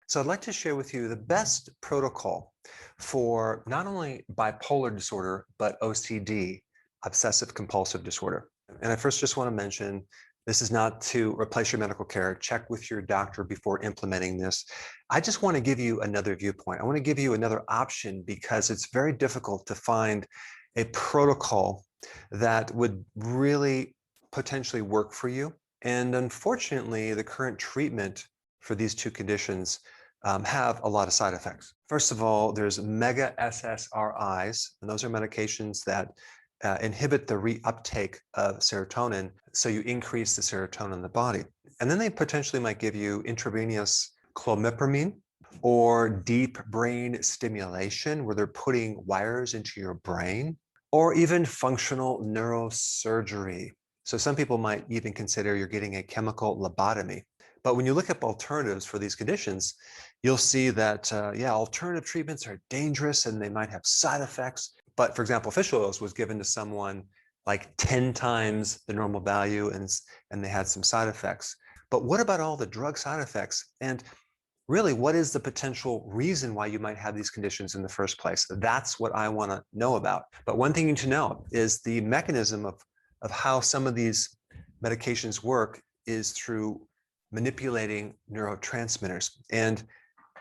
So I'd like to share with you the best protocol for not only bipolar disorder, but OCD, obsessive compulsive disorder. And I first just want to mention, this is not to replace your medical care. Check with your doctor before implementing this. I just want to give you another viewpoint. I want to give you another option because it's very difficult to find a protocol that would really potentially work for you. And unfortunately, the current treatment for these two conditions have a lot of side effects. First of all, there's mega SSRIs, and those are medications that inhibit the reuptake of serotonin, so you increase the serotonin in the body. And then they potentially might give you intravenous clomipramine or deep brain stimulation, where they're putting wires into your brain, or even functional neurosurgery. So some people might even consider you're getting a chemical lobotomy. But when you look at alternatives for these conditions, you'll see that, alternative treatments are dangerous and they might have side effects. But for example, fish oils was given to someone like 10 times the normal value and they had some side effects. But what about all the drug side effects? And really, what is the potential reason why you might have these conditions in the first place? That's what I want to know about. But one thing you need to know is the mechanism of how some of these medications work is through manipulating neurotransmitters. And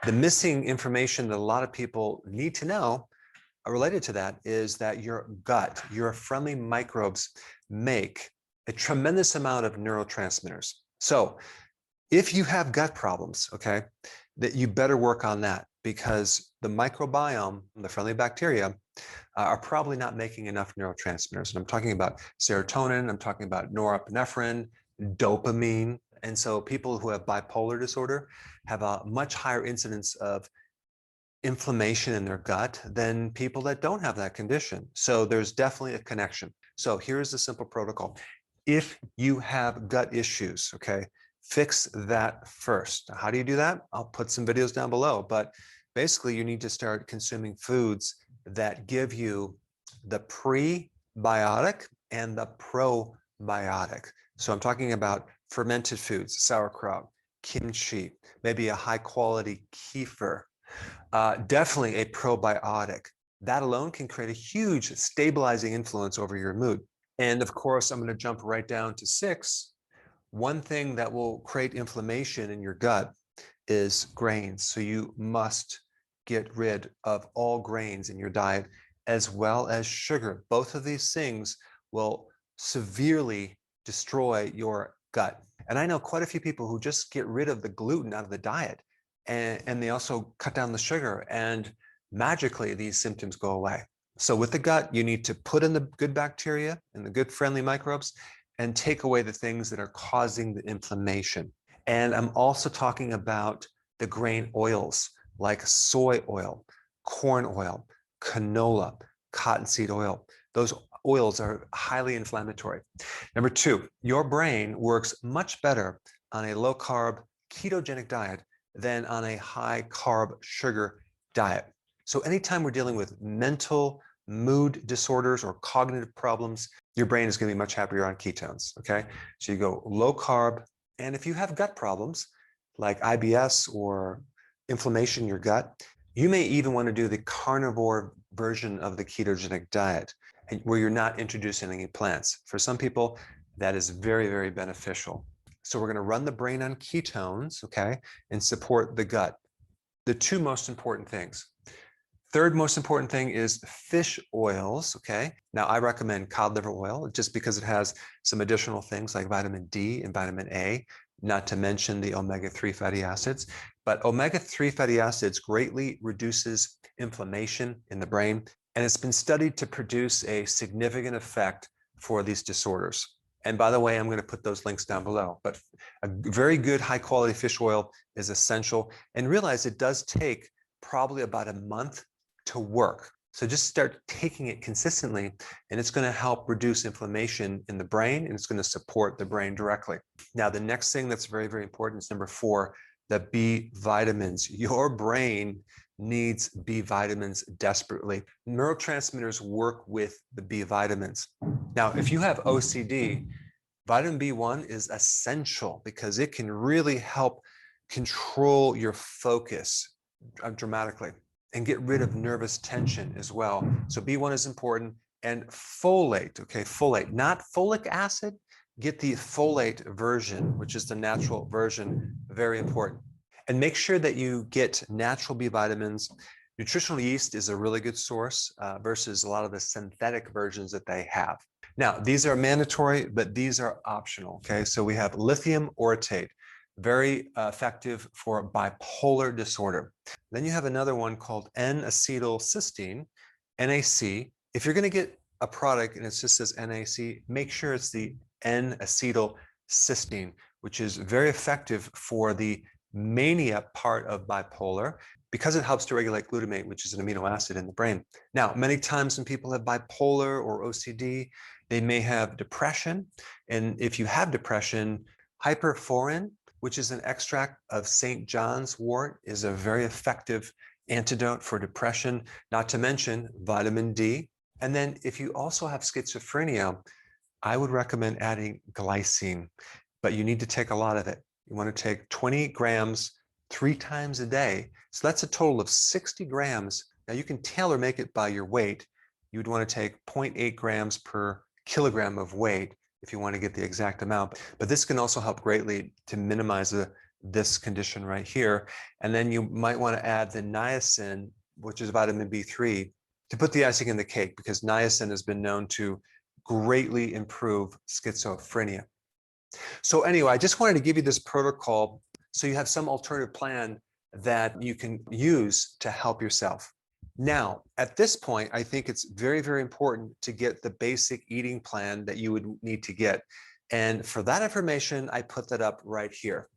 the missing information that a lot of people need to know related to that is that your gut, your friendly microbes, make a tremendous amount of neurotransmitters. So if you have gut problems, okay, that you better work on that, because the microbiome, the friendly bacteria, are probably not making enough neurotransmitters. And I'm talking about serotonin, I'm talking about norepinephrine, dopamine. And so people who have bipolar disorder have a much higher incidence of inflammation in their gut than people that don't have that condition. So there's definitely a connection. So here's the simple protocol. If you have gut issues, okay, fix that first. How do you do that? I'll put some videos down below, but basically you need to start consuming foods that give you the prebiotic and the probiotic. So I'm talking about fermented foods, sauerkraut, kimchi, maybe a high quality kefir, definitely a probiotic. That alone can create a huge stabilizing influence over your mood. And of course, I'm going to jump right down to 6. One thing that will create inflammation in your gut is grains. So you must get rid of all grains in your diet, as well as sugar. Both of these things will severely destroy your gut. And I know quite a few people who just get rid of the gluten out of the diet, and they also cut down the sugar, and magically these symptoms go away. So with the gut, you need to put in the good bacteria and the good friendly microbes and take away the things that are causing the inflammation. And I'm also talking about the grain oils like soy oil, corn oil, canola, cottonseed oil. Those oils are highly inflammatory. Number 2, your brain works much better on a low carb ketogenic diet than on a high carb sugar diet. So anytime we're dealing with mental mood disorders or cognitive problems, your brain is going to be much happier on ketones, okay? So you go low carb, and if you have gut problems like IBS or inflammation in your gut, you may even want to do the carnivore version of the ketogenic diet, where you're not introducing any plants. For some people, that is very, very beneficial. So we're going to run the brain on ketones, okay, and support the gut. The 2 most important things. Third most important thing is fish oils, okay? Now, I recommend cod liver oil just because it has some additional things like vitamin D and vitamin A, not to mention the omega-3 fatty acids. But omega-3 fatty acids greatly reduces inflammation in the brain, and it's been studied to produce a significant effect for these disorders. And by the way, I'm going to put those links down below. But a very good high quality fish oil is essential. And realize it does take probably about a month to work. So just start taking it consistently, and it's going to help reduce inflammation in the brain, and it's going to support the brain directly. Now, the next thing that's very, very important is number 4, the B vitamins. Your brain needs B vitamins desperately. Neurotransmitters work with the B vitamins. Now, if you have OCD, vitamin B1 is essential because it can really help control your focus dramatically and get rid of nervous tension as well. So B1 is important. And folate, okay, folate, not folic acid, get the folate version, which is the natural version, very important. And make sure that you get natural B vitamins. Nutritional yeast is a really good source versus a lot of the synthetic versions that they have. Now, these are mandatory, but these are optional, okay? So we have lithium orotate, very effective for bipolar disorder. Then you have another one called N-acetylcysteine, NAC. If you're going to get a product and it just says NAC, make sure it's the N-acetylcysteine, which is very effective for the mania part of bipolar because it helps to regulate glutamate, which is an amino acid in the brain. Now, many times when people have bipolar or OCD, they may have depression. And if you have depression, hyperforin, which is an extract of St. John's wort, is a very effective antidote for depression, not to mention vitamin D. And then if you also have schizophrenia, I would recommend adding glycine, but you need to take a lot of it. You want to take 20 grams 3 times a day. So that's a total of 60 grams. Now you can tailor make it by your weight. You would want to take 0.8 grams per kilogram of weight if you want to get the exact amount. But this can also help greatly to minimize this condition right here. And then you might want to add the niacin, which is vitamin B3, to put the icing in the cake, because niacin has been known to greatly improve schizophrenia. So anyway, I just wanted to give you this protocol so you have some alternative plan that you can use to help yourself. Now, at this point, I think it's very, very important to get the basic eating plan that you would need to get. And for that information, I put that up right here.